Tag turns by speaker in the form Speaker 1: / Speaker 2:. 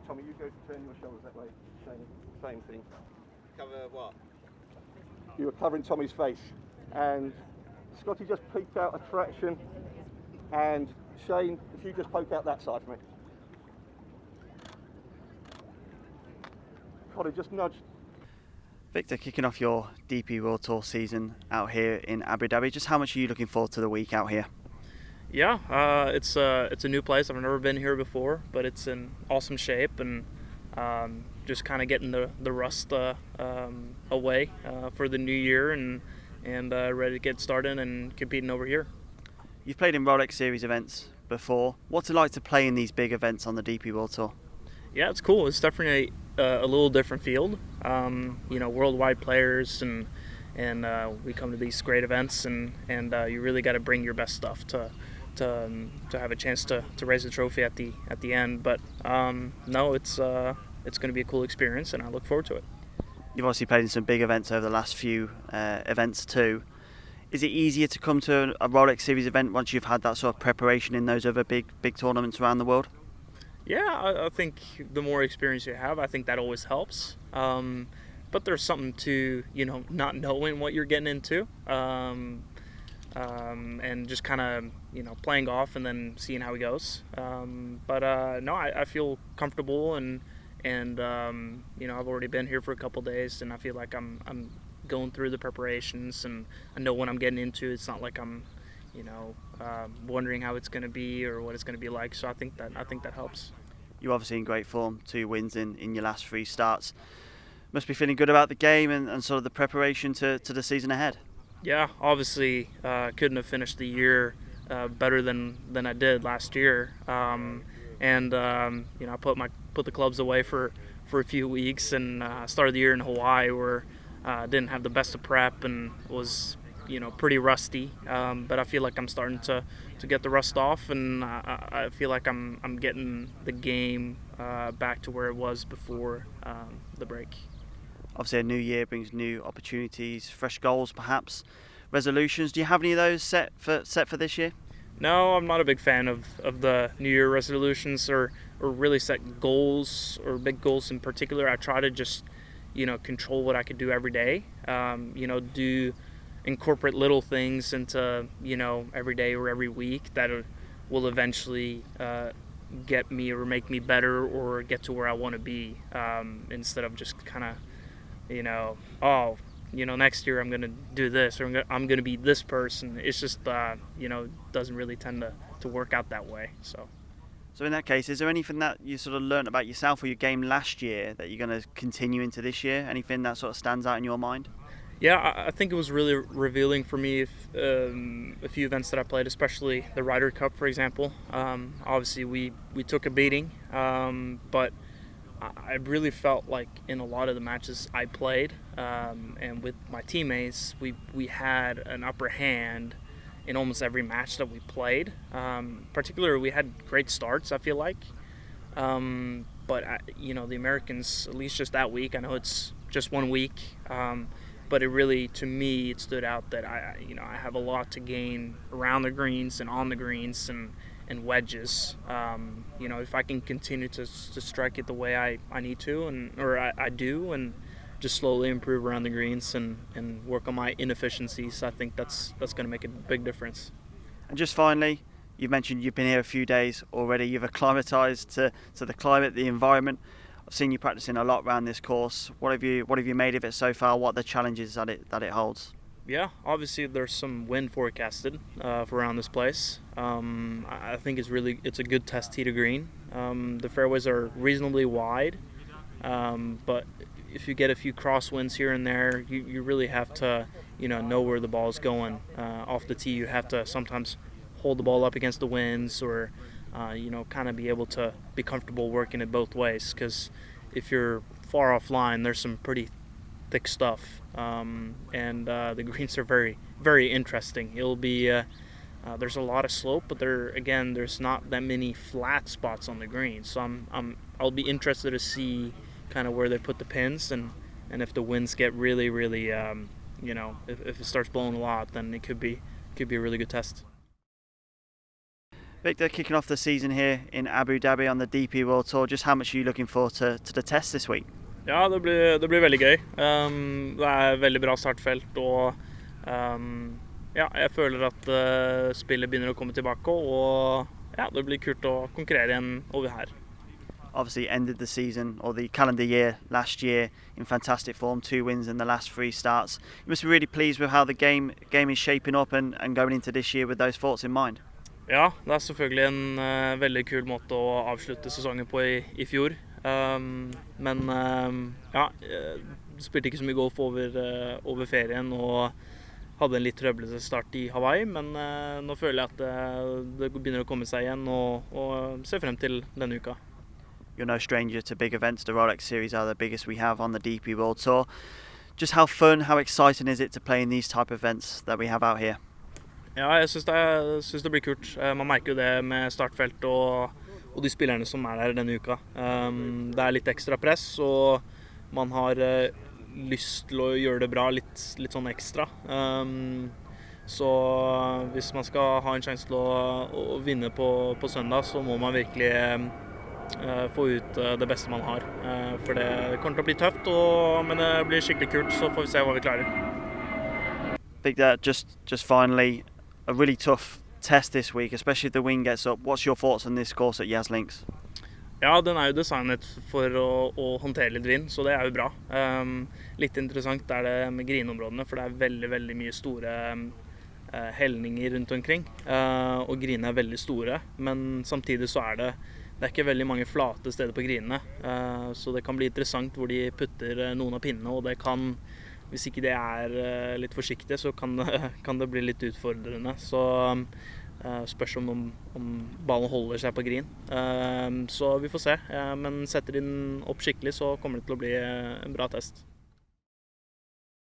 Speaker 1: Tommy, you go turn your shoulders that way. Same thing.
Speaker 2: Cover what?
Speaker 1: You were covering Tommy's face, and Scotty just peeked out a traction, and Shane, if you just poke out that side for me. Connie, just nudge.
Speaker 3: Viktor, kicking off your DP World Tour season out here in Abu Dhabi, just how much are you looking forward to the week out here?
Speaker 4: Yeah, it's a new place. I've never been here before, but it's in awesome shape, and just kind of getting the rust away for the new year, and ready to get started and competing over here.
Speaker 3: You've played in Rolex Series events before. What's it like to play in these big events on the DP World Tour?
Speaker 4: Yeah, it's cool. It's definitely a little different field. Worldwide players, and we come to these great events, and you really got to bring your best stuff to have a chance to raise the trophy at the end. But no, it's going to be a cool experience, and I look forward to it.
Speaker 3: You've obviously played in some big events over the last few events too. Is it easier to come to a Rolex Series event once you've had that sort of preparation in those other big tournaments around the world?
Speaker 4: Yeah, I think the more experience you have, I think that always helps. But there's something to, not knowing what you're getting into, and just kind of, playing golf and then seeing how it goes. No, I feel comfortable, and I've already been here for a couple days, and I feel like I'm going through the preparations, and I know what I'm getting into. It's not like I'm wondering how it's going to be or what it's going to be like. So I think that helps.
Speaker 3: You're obviously in great form, 2 wins in your last 3 starts. Must be feeling good about the game and sort of the preparation to the season ahead.
Speaker 4: Yeah, obviously couldn't have finished the year better than I did last year. I put the clubs away for a few weeks, and started the year in Hawaii, where I didn't have the best of prep and was pretty rusty, but I feel like I'm starting to get the rust off, and I feel like I'm getting the game back to where it was before the break.
Speaker 3: Obviously, a new year brings new opportunities, fresh goals, perhaps resolutions. Do you have any of those set for this year?
Speaker 4: No, I'm not a big fan of the New Year resolutions or really set goals or big goals in particular. I try to just control what I could do every day. Incorporate little things into every day or every week that will eventually get me or make me better or get to where I want to be, instead of just kind of next year I'm going to do this, or I'm going to be this person. It's just doesn't really tend to work out that way. So
Speaker 3: in that case, is there anything that you sort of learned about yourself or your game last year that you're going to continue into this year? Anything that sort of stands out in your mind?
Speaker 4: Yeah, I think it was really revealing for me a few events that I played, especially the Ryder Cup, for example. Obviously, we took a beating, but I really felt like in a lot of the matches I played, and with my teammates, we had an upper hand in almost every match that we played. Particularly, we had great starts, I feel like. But the Americans, at least just that week, I know it's just 1 week, but it really, to me, it stood out that I have a lot to gain around the greens and on the greens and wedges. If I can continue to strike it the way I need to, or I do, and just slowly improve around the greens and work on my inefficiencies, I think that's going to make a big difference.
Speaker 3: And just finally, you mentioned you've been here a few days already. You've acclimatized to the climate, the environment. I've seen you practicing a lot around this course. What have you made of it so far? What are the challenges that it holds?
Speaker 4: Yeah, obviously there's some wind forecasted for around this place. I think it's a good test tee to green. The fairways are reasonably wide, but if you get a few crosswinds here and there, you really have to know where the ball is going. Off the tee, you have to sometimes hold the ball up against the winds, or kind of be able to be comfortable working it both ways, because if you're far offline, there's some pretty thick stuff, and the greens are very, very interesting. It'll be there's a lot of slope, but there's not that many flat spots on the green, so I'll be interested to see kind of where they put the pins, and if the winds get really, really if it starts blowing a lot, then it could be a really good test.
Speaker 3: Viktor, kicking off the season here in Abu Dhabi on the DP World Tour, just how much are you looking forward to the test this week?
Speaker 4: Ja, det blir veldig gøy. Det veldig bra startfelt, og ja, jeg føler at spillet begynner å komme tilbake, og ja, det blir kult å konkurrere igjen over her.
Speaker 3: Obviously ended the season or the calendar year last year in fantastic form, 2 wins in the last 3 starts. You must be really pleased with how the game is shaping up and going into this year with those thoughts in mind.
Speaker 4: Ja, det selvfølgelig en veldig kul måte å avslutte sesongen på i fjor. Men ja, spilte ikke så mye golf over ferien og hadde en litt trøblete start i Hawaii, men nå føler jeg at det begynner å komme seg igjen og ser frem til denne uka.
Speaker 3: You're no stranger to big events. The Rolex Series are the biggest we have on the DP World Tour. Just how fun, how exciting is it to play in these type of events that we have out here?
Speaker 4: Ja, jeg synes det blir kult. Man merker jo det med startfelt og de spillerne som der denne uka. Det litt ekstra press, og man har lyst til å gjøre det bra litt sånn ekstra. Så hvis man skal ha en sjanse til å vinne på søndag, så må man virkelig få ut det beste man har. For det kommer til å bli tøft, men det blir skikkelig kult, så får vi se hva vi klarer.
Speaker 3: Viktor, just finally, a really tough test this week, especially if the wind gets up. What's your thoughts on this course at Yas Links?
Speaker 4: Ja, den jo designet for å håndtere litt vind, så det jo bra. Litt interessant det med grinområdene, for det veldig, veldig mye store helninger rundt omkring. Og grinene veldig store, men samtidig så det ikke veldig mange flate steder på grinene. Så det kan bli interessant hvor de putter noen av pinnene, og det kan, hvis ikke det litt forsiktig, så kan det bli litt utfordrende. Så spørs om ballen holder seg på grin. Så vi får se. Men setter de den opp skikkelig, så kommer det til å bli en bra test.